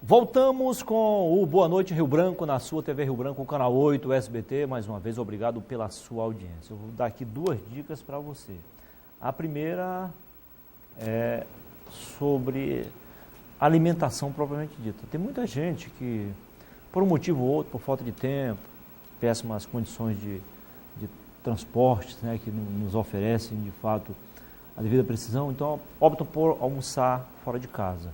Voltamos com o Boa Noite Rio Branco, na sua TV Rio Branco, canal 8, SBT. Mais uma vez, obrigado pela sua audiência. Eu vou dar aqui 2 dicas para você. A primeira é sobre alimentação propriamente dita. Tem muita gente que, por um motivo ou outro, por falta de tempo, péssimas condições de transporte, né, que nos oferecem, de fato, a devida precisão, então optam por almoçar fora de casa.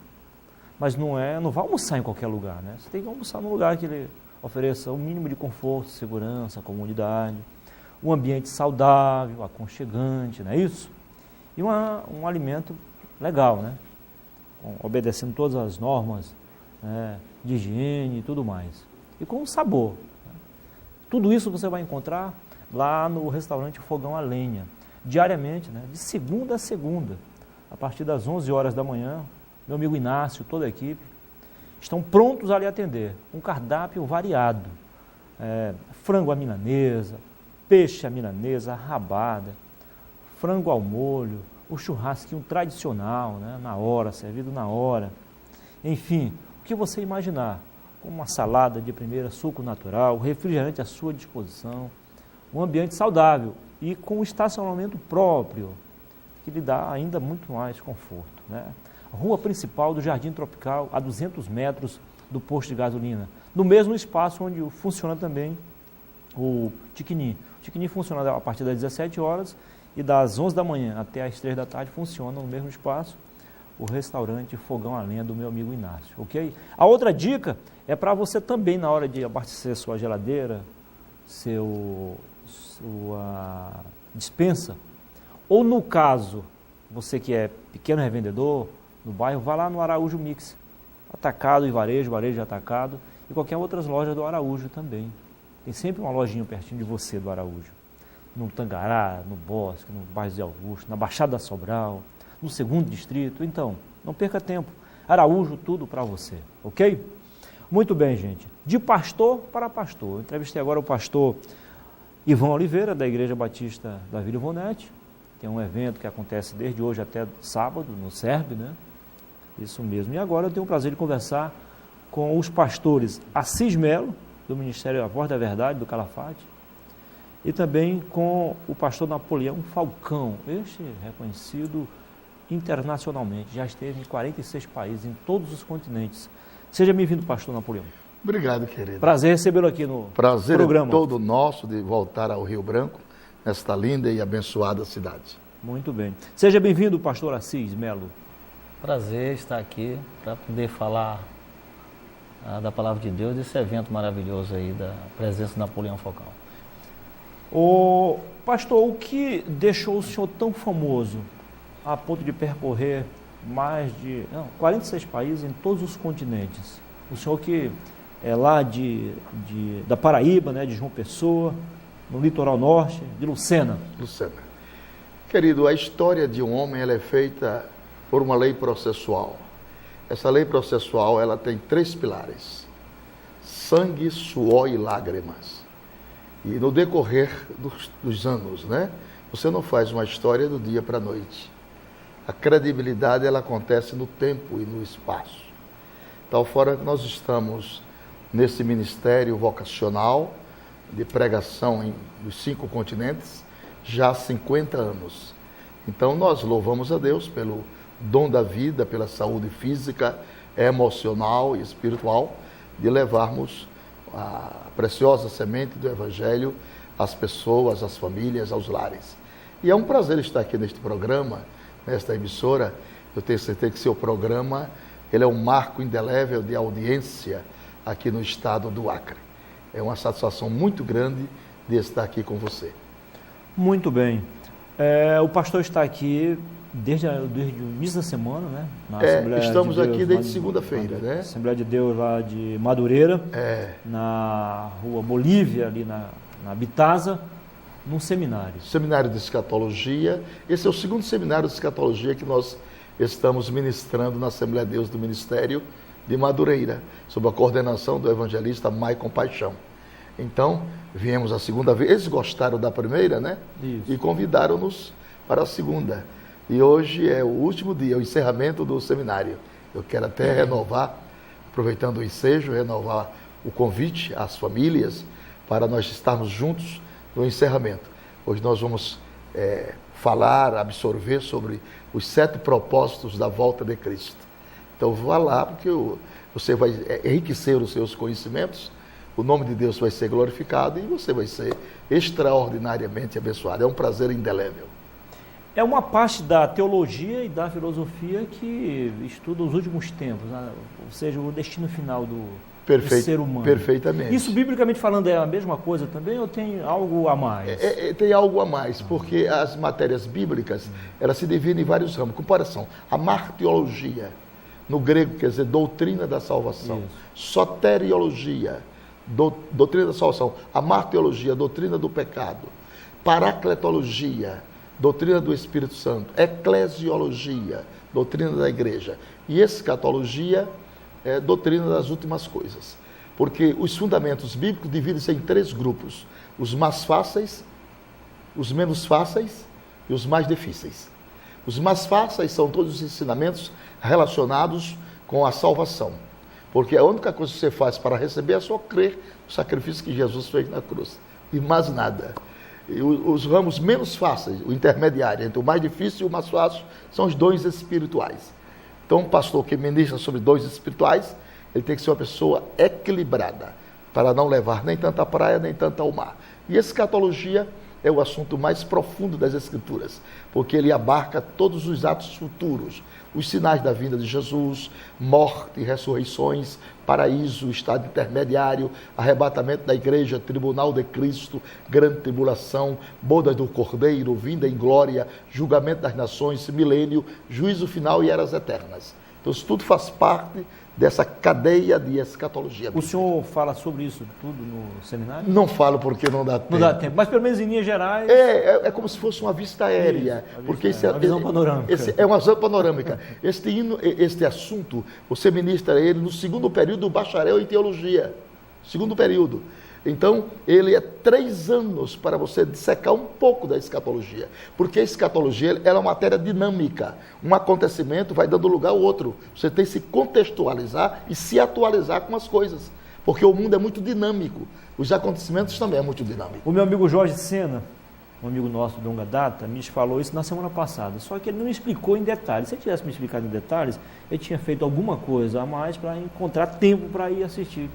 Mas não vai almoçar em qualquer lugar, né? Você tem que almoçar num lugar que ele ofereça o mínimo de conforto, segurança, comodidade, um ambiente saudável, aconchegante, não é isso? E um alimento legal, né? Obedecendo todas as normas, né, de higiene e tudo mais. E com sabor. Né? Tudo isso você vai encontrar lá no restaurante Fogão a Lenha, diariamente, né, de segunda a segunda, a partir das 11 horas da manhã. Meu amigo Inácio, toda a equipe, estão prontos a lhe atender. Um cardápio variado, frango à milanesa, peixe à milanesa, rabada, frango ao molho, o churrasquinho tradicional, né, na hora, servido na hora. Enfim, o que você imaginar, como uma salada de primeira, suco natural, refrigerante à sua disposição, um ambiente saudável e com um estacionamento próprio, que lhe dá ainda muito mais conforto, né? Rua principal do Jardim Tropical, a 200 metros do posto de gasolina, no mesmo espaço onde funciona também o Tiquini. O Tiquini funciona a partir das 17 horas e das 11 da manhã até as 3 da tarde funciona no mesmo espaço o restaurante Fogão a Lenha do meu amigo Inácio, ok? A outra dica é para você também, na hora de abastecer sua geladeira, sua despensa, ou no caso, você que é pequeno revendedor no bairro, vá lá no Araújo Mix, atacado e varejo e atacado, e qualquer outras lojas do Araújo também. Tem sempre uma lojinha pertinho de você do Araújo, no Tangará, no Bosque, no bairro de Augusto, na Baixada Sobral, no 2º Distrito. Então, não perca tempo. Araújo, tudo para você, ok? Muito bem, gente. De pastor para pastor. Eu entrevistei agora o pastor Ivan Oliveira, da Igreja Batista da Vila Ivonete. Tem um evento que acontece desde hoje até sábado, no SERB, né? Isso mesmo. E agora eu tenho o prazer de conversar com os pastores Assis Melo, do Ministério A Voz da Verdade, do Calafate, e também com o pastor Napoleão Falcão, este reconhecido internacionalmente, já esteve em 46 países, em todos os continentes. Seja bem-vindo, pastor Napoleão. Obrigado, querido. Prazer recebê-lo aqui no Prazer programa. É todo nosso de voltar ao Rio Branco, nesta linda e abençoada cidade. Muito bem. Seja bem-vindo, pastor Assis Melo. Prazer estar aqui para poder falar da palavra de Deus, desse evento maravilhoso aí, da presença do Napoleão Falcão. O pastor, o que deixou o senhor tão famoso a ponto de percorrer 46 países em todos os continentes? O senhor que é lá da Paraíba, né, de João Pessoa, no litoral norte, de Lucena. Querido, a história de um homem ela é feita por uma lei processual. Essa lei processual ela tem 3 pilares: sangue, suor e lágrimas. E no decorrer dos anos, né, você não faz uma história do dia para a noite. A credibilidade ela acontece no tempo e no espaço. Tal fora que nós estamos nesse ministério vocacional de pregação nos 5 continentes já há 50 anos. Então nós louvamos a Deus pelo dom da vida, pela saúde física, emocional e espiritual, de levarmos a preciosa semente do Evangelho às pessoas, às famílias, aos lares. E é um prazer estar aqui neste programa, nesta emissora. Eu tenho certeza que seu programa ele é um marco indelével de audiência aqui no estado do Acre. É uma satisfação muito grande de estar aqui com você. Muito bem. O pastor está aqui desde o início da semana, né? Estamos aqui desde segunda-feira, né? Assembleia de Deus lá de Madureira, na rua Bolívia, ali na Bitaza, num seminário. Seminário de Escatologia. Esse é o 2º seminário de Escatologia que nós estamos ministrando na Assembleia de Deus do Ministério de Madureira, sob a coordenação do evangelista Maicon Paixão. Então, viemos a segunda vez, eles gostaram da primeira, né? Isso. E convidaram-nos para a segunda. E hoje é o último dia, o encerramento do seminário. Eu quero até renovar aproveitando o ensejo, renovar o convite às famílias para nós estarmos juntos no encerramento. Hoje nós vamos falar, absorver sobre os 7 propósitos da volta de Cristo. Então vá lá, porque você vai enriquecer os seus conhecimentos, o nome de Deus vai ser glorificado e você vai ser extraordinariamente abençoado. É um prazer indelével. É uma parte da teologia e da filosofia que estuda os últimos tempos, né? Ou seja, o destino final do ser humano. Perfeitamente. Isso, biblicamente falando, é a mesma coisa também ou tem algo a mais? Tem algo a mais, porque as matérias bíblicas, elas se dividem em vários ramos. Comparação, a martiologia, no grego quer dizer doutrina da salvação. Isso. Soteriologia, doutrina da salvação. A martiologia, doutrina do pecado. Paracletologia, doutrina do Espírito Santo. Eclesiologia, doutrina da igreja. E escatologia, doutrina das últimas coisas. Porque os fundamentos bíblicos dividem-se em 3 grupos: os mais fáceis, os menos fáceis e os mais difíceis. Os mais fáceis são todos os ensinamentos relacionados com a salvação. Porque a única coisa que você faz para receber é só crer no sacrifício que Jesus fez na cruz. E mais nada. E os ramos menos fáceis, o intermediário entre o mais difícil e o mais fácil, são os dons espirituais. Então, um pastor que ministra sobre dons espirituais, ele tem que ser uma pessoa equilibrada, para não levar nem tanto à praia, nem tanto ao mar. E escatologia é o assunto mais profundo das Escrituras, porque ele abarca todos os atos futuros, os sinais da vinda de Jesus, morte, ressurreições, paraíso, estado intermediário, arrebatamento da igreja, tribunal de Cristo, grande tribulação, bodas do Cordeiro, vinda em glória, julgamento das nações, milênio, juízo final e eras eternas. Então, isso tudo faz parte dessa cadeia de escatologia. O senhor fala sobre isso tudo no seminário? Não falo porque não dá tempo. Não dá tempo, mas pelo menos em linhas gerais... É como se fosse uma vista aérea. Uma visão panorâmica. É uma visão panorâmica. Este assunto, você ministra ele no 2º período do bacharel em teologia. 2º período. Então, ele é 3 anos para você dissecar um pouco da escatologia. Porque a escatologia ela é uma matéria dinâmica. Um acontecimento vai dando lugar ao outro. Você tem que se contextualizar e se atualizar com as coisas. Porque o mundo é muito dinâmico. Os acontecimentos também é muito dinâmico. O meu amigo Jorge Sena, um amigo nosso de longa data, me falou isso na semana passada. Só que ele não me explicou em detalhes. Se ele tivesse me explicado em detalhes, ele tinha feito alguma coisa a mais para encontrar tempo para ir assistir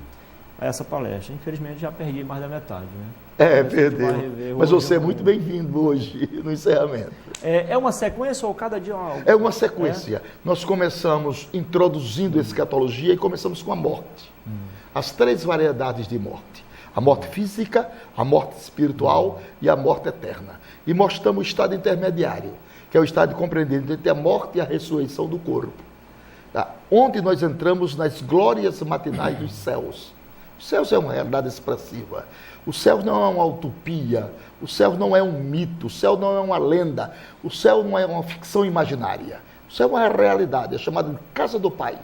a essa palestra. Infelizmente já perdi mais da metade, né? Perdeu. Mas você é muito bem-vindo hoje no encerramento. É uma sequência ou cada dia? É uma sequência. Nós começamos introduzindo a escatologia e começamos com a morte. As 3 variedades de morte. A morte física, a morte espiritual e a morte eterna. E mostramos o estado intermediário, que é o estado compreendido entre a morte e a ressurreição do corpo. Onde nós entramos nas glórias matinais dos céus. O céu é uma realidade expressiva. O céu não é uma utopia. O céu não é um mito. O céu não é uma lenda. O céu não é uma ficção imaginária. O céu é uma realidade. É chamada de casa do Pai.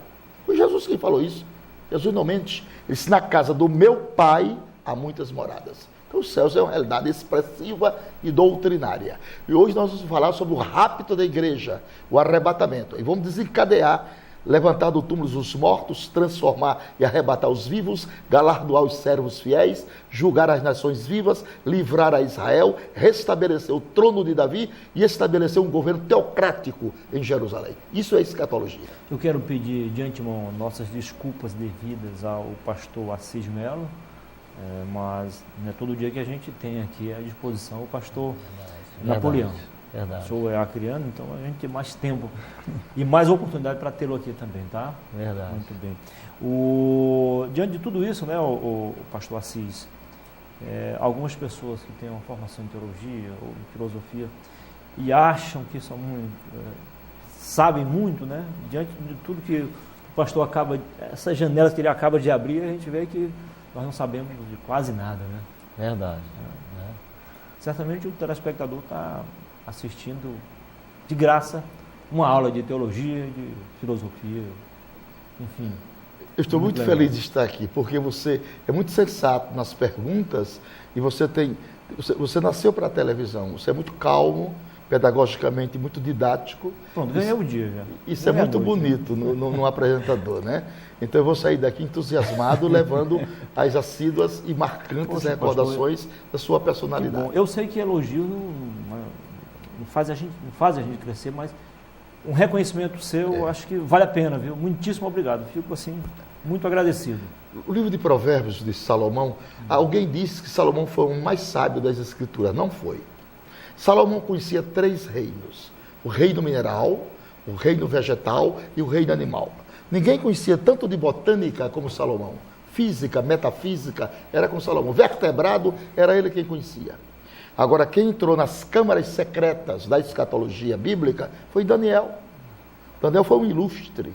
Foi Jesus quem falou isso. Jesus não mente. Ele disse: na casa do meu Pai há muitas moradas. Então, os céus é uma realidade expressiva e doutrinária. E hoje nós vamos falar sobre o rapto da igreja, o arrebatamento. E vamos desencadear, levantar do túmulo os mortos, transformar e arrebatar os vivos, galardoar os servos fiéis, julgar as nações vivas, livrar a Israel, restabelecer o trono de Davi e estabelecer um governo teocrático em Jerusalém. Isso é escatologia. Eu quero pedir de antemão nossas desculpas devidas ao pastor Assis Melo, mas não é todo dia que a gente tem aqui à disposição o pastor Napoleão. Verdade. O senhor é acriano, então a gente tem mais tempo e mais oportunidade para tê-lo aqui também, tá? Verdade. Muito bem. Diante de tudo isso, né, o pastor Assis, algumas pessoas que têm uma formação em teologia ou em filosofia e acham que são sabem muito, né? Diante de tudo que o pastor essas janelas que ele acaba de abrir, a gente vê que nós não sabemos de quase nada, né? Verdade. Certamente o telespectador está assistindo de graça uma aula de teologia, de filosofia, enfim. Eu estou muito feliz de estar aqui, porque você é muito sensato nas perguntas e você nasceu para a televisão, você é muito calmo, pedagogicamente muito didático. Pronto, ganhei o dia já. Isso é muito bonito no apresentador, né? Então eu vou sair daqui entusiasmado, levando as assíduas e marcantes recordações da sua personalidade. Eu sei que elogio não faz a gente crescer, mas um reconhecimento seu, eu acho que vale a pena, viu? Muitíssimo obrigado. Fico assim, muito agradecido. O livro de Provérbios de Salomão, alguém disse que Salomão foi o mais sábio das Escrituras. Não foi. Salomão conhecia 3 reinos: o reino mineral, o reino vegetal e o reino animal. Ninguém conhecia tanto de botânica como Salomão. Física, metafísica, era com Salomão. Vertebrado, era ele quem conhecia. Agora, quem entrou nas câmaras secretas da escatologia bíblica foi Daniel. Daniel foi um ilustre,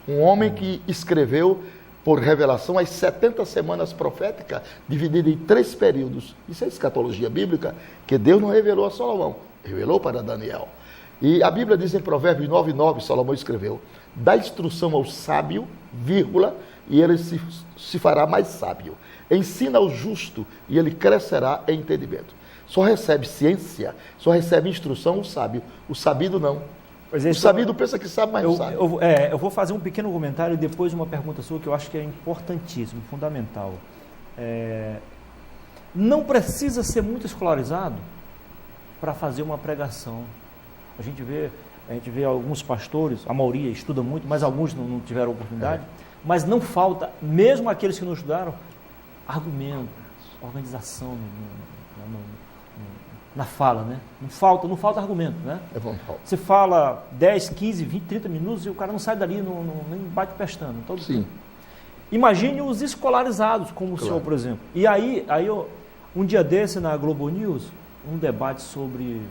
um homem que escreveu por revelação as 70 semanas proféticas, divididas em 3 períodos. Isso é escatologia bíblica, que Deus não revelou a Salomão, revelou para Daniel. E a Bíblia diz em Provérbios 9:9, Salomão escreveu: dá instrução ao sábio, vírgula, e ele se fará mais sábio. Ensina ao justo, e ele crescerá em entendimento. Só recebe ciência, só recebe instrução o sábio. O sabido não. O sabido pensa que sabe, mas não sabe. Eu vou fazer um pequeno comentário e depois uma pergunta sua que eu acho que é importantíssimo, fundamental. Não precisa ser muito escolarizado para fazer uma pregação. A gente vê alguns pastores, a maioria estuda muito, mas alguns não tiveram oportunidade. Mas não falta, mesmo aqueles que não estudaram, argumentos, organização na fala, né? Não falta argumento, né? Você fala 10, 15, 20, 30 minutos e o cara não sai dali, nem bate pestando. Então, sim. Imagine os escolarizados, como o senhor, por exemplo. E aí um dia desse na Globo News, um debate sobre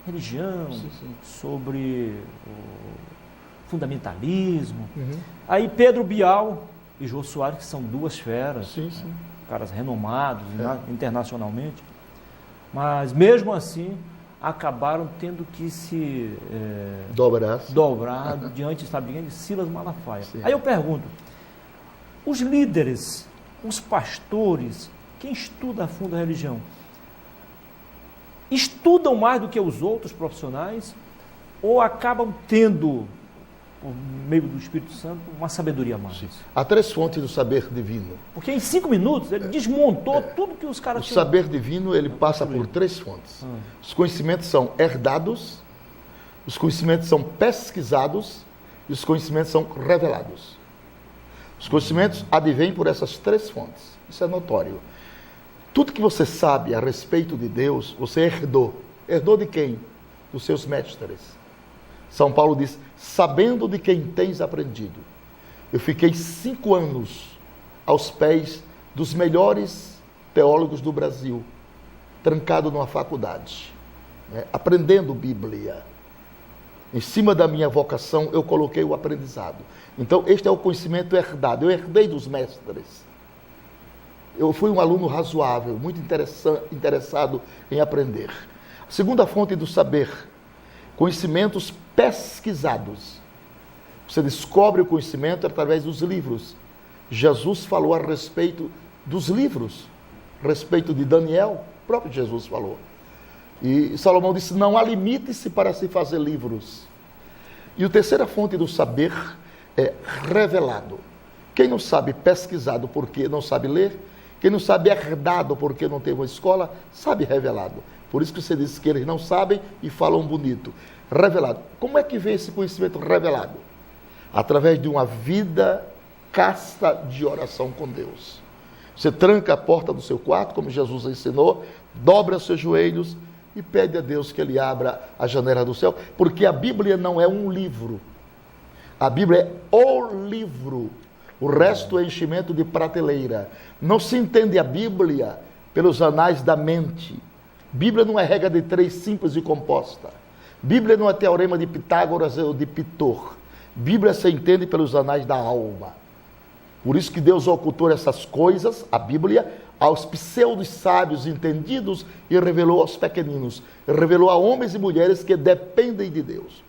religião, sobre o fundamentalismo. Aí Pedro Bial e Jô Soares, que são 2 feras, caras renomados internacionalmente, mas mesmo assim acabaram tendo que se dobrar diante, de Silas Malafaia. Aí eu pergunto, os líderes, os pastores, quem estuda a fundo a religião, estudam mais do que os outros profissionais ou acabam tendo, por meio do Espírito Santo, uma sabedoria a mais? Há 3 fontes do saber divino. Porque em 5 minutos ele desmontou tudo que os caras tinham. O saber divino, ele passa por 3 fontes. Os conhecimentos são herdados, os conhecimentos são pesquisados e os conhecimentos são revelados. Os conhecimentos advêm por essas 3 fontes. Isso é notório. Tudo que você sabe a respeito de Deus, você herdou. Herdou de quem? Dos seus mestres. São Paulo diz: sabendo de quem tens aprendido. Eu fiquei 5 anos aos pés dos melhores teólogos do Brasil, trancado numa faculdade, aprendendo Bíblia. Em cima da minha vocação, eu coloquei o aprendizado. Então, este é o conhecimento herdado. Eu herdei dos mestres. Eu fui um aluno razoável, muito interessado em aprender. A segunda fonte do saber, conhecimentos pesquisados. Você descobre o conhecimento através dos livros. Jesus falou a respeito dos livros, a respeito de Daniel, o próprio Jesus falou. E Salomão disse: não há limite-se para se fazer livros. E a terceira fonte do saber é revelado. Quem não sabe pesquisado porque não sabe ler, quem não sabe herdado porque não teve uma escola, sabe revelado. Por isso que você disse que eles não sabem e falam bonito. Revelado. Como é que vem esse conhecimento revelado? Através de uma vida casta de oração com Deus. Você tranca a porta do seu quarto, como Jesus ensinou, dobra os seus joelhos e pede a Deus que Ele abra a janela do céu, porque a Bíblia não é um livro. A Bíblia é o livro. O resto é enchimento de prateleira. Não se entende a Bíblia pelos anais da mente. Bíblia não é regra de 3 simples e composta. Bíblia não é teorema de Pitágoras ou de Pitor. Bíblia se entende pelos anais da alma. Por isso que Deus ocultou essas coisas, a Bíblia, aos pseudos sábios entendidos e revelou aos pequeninos. Revelou a homens e mulheres que dependem de Deus.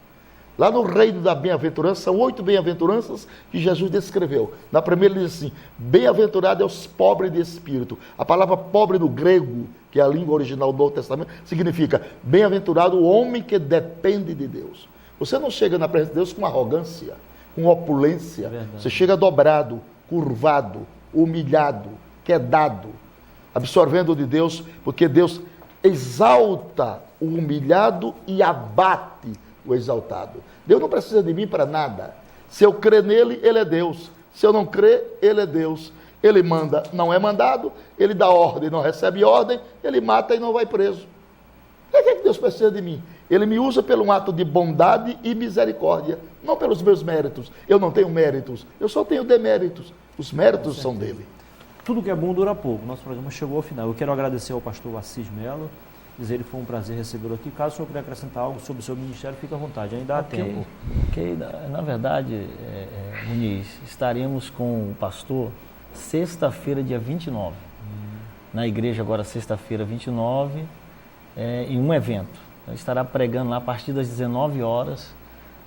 Lá no reino da bem-aventurança, são 8 bem-aventuranças que Jesus descreveu. Na primeira ele diz assim, bem-aventurado é os pobres de espírito. A palavra pobre no grego, que é a língua original do Novo Testamento, significa bem-aventurado o homem que depende de Deus. Você não chega na presença de Deus com arrogância, com opulência. Você chega dobrado, curvado, humilhado, quedado, absorvendo de Deus, porque Deus exalta o humilhado e abate o exaltado. Deus não precisa de mim para nada. Se eu crer nele, ele é Deus. Se eu não crer, ele é Deus. Ele manda, não é mandado. Ele dá ordem, não recebe ordem. Ele mata e não vai preso. Por que Deus precisa de mim? Ele me usa pelo um ato de bondade e misericórdia, não pelos meus méritos. Eu não tenho méritos, eu só tenho deméritos. Os méritos são dele. Tudo que é bom dura pouco. Nosso programa chegou ao final. Eu quero agradecer ao pastor Assis Melo, dizer que foi um prazer recebê-lo aqui. Caso o senhor puder acrescentar algo sobre o seu ministério, fique à vontade, ainda há tempo. Na verdade, Muniz, estaremos com o pastor sexta-feira, dia 29. Na igreja agora, sexta-feira, 29, em um evento. Ele estará pregando lá a partir das 19 horas.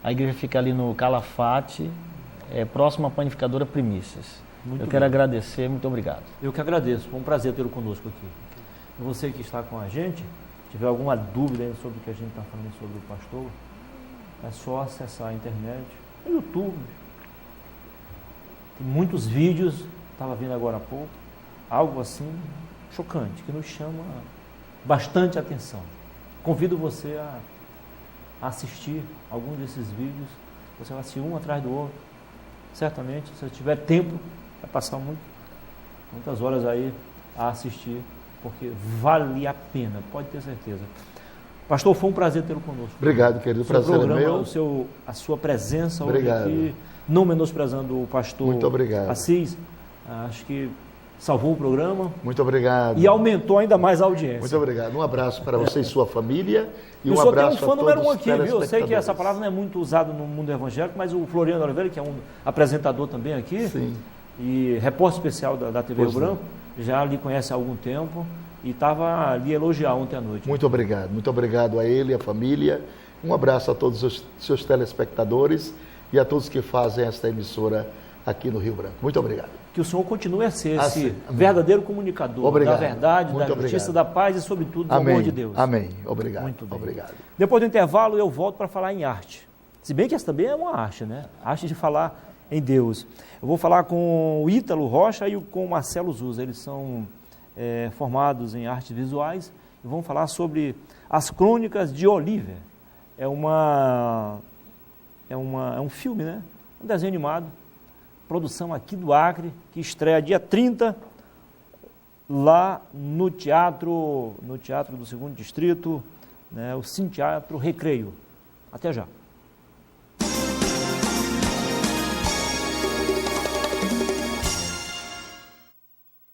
A igreja fica ali no Calafate, próximo à panificadora Primícias. Eu quero agradecer, muito obrigado. Eu que agradeço, foi um prazer tê-lo conosco aqui. E você que está com a gente, tiver alguma dúvida sobre o que a gente está falando sobre o pastor, é só acessar a internet, o YouTube. Tem muitos vídeos, estava vendo agora há pouco, algo assim chocante, que nos chama bastante atenção. Convido você a assistir algum desses vídeos, você vai assistir um atrás do outro. Certamente, se você tiver tempo, vai passar muitas horas aí a assistir, porque vale a pena, pode ter certeza. Pastor, foi um prazer tê-lo conosco. Obrigado, querido. O prazer é meu. A sua presença obrigado. Hoje aqui, não menosprezando o pastor muito obrigado. Assis, acho que salvou o programa. Muito obrigado. E aumentou ainda mais a audiência. Muito obrigado. Um abraço para você e sua família. E um abraço abraço tem um fã número 1 aqui, viu? Eu sei que essa telespectadores. palavra não é muito usada no mundo evangélico, mas o Floriano Oliveira, que é um apresentador também aqui, Sim. e repórter especial da TV Rio Pois Branco, já lhe conhece há algum tempo e estava ali elogiar ontem à noite. Muito obrigado a ele, a família. Um abraço a todos os seus telespectadores e a todos que fazem esta emissora aqui no Rio Branco. Muito obrigado. Que o senhor continue a ser esse verdadeiro comunicador obrigado. Da verdade, muito da justiça, obrigado. da paz e, sobretudo, do Amém. amor de Deus. Amém. Obrigado. Muito bem. Obrigado. Depois do intervalo, eu volto para falar em arte. Se bem que essa também é uma arte, né? Arte de falar em Deus. Eu vou falar com o Ítalo Rocha e com o Marcelo Zusa. Eles são formados em artes visuais e vão falar sobre as Crônicas de Oliver. É um filme, né? Um desenho animado, produção aqui do Acre, que estreia dia 30, lá no teatro do 2º Distrito, né? O Cine Teatro Recreio. Até já.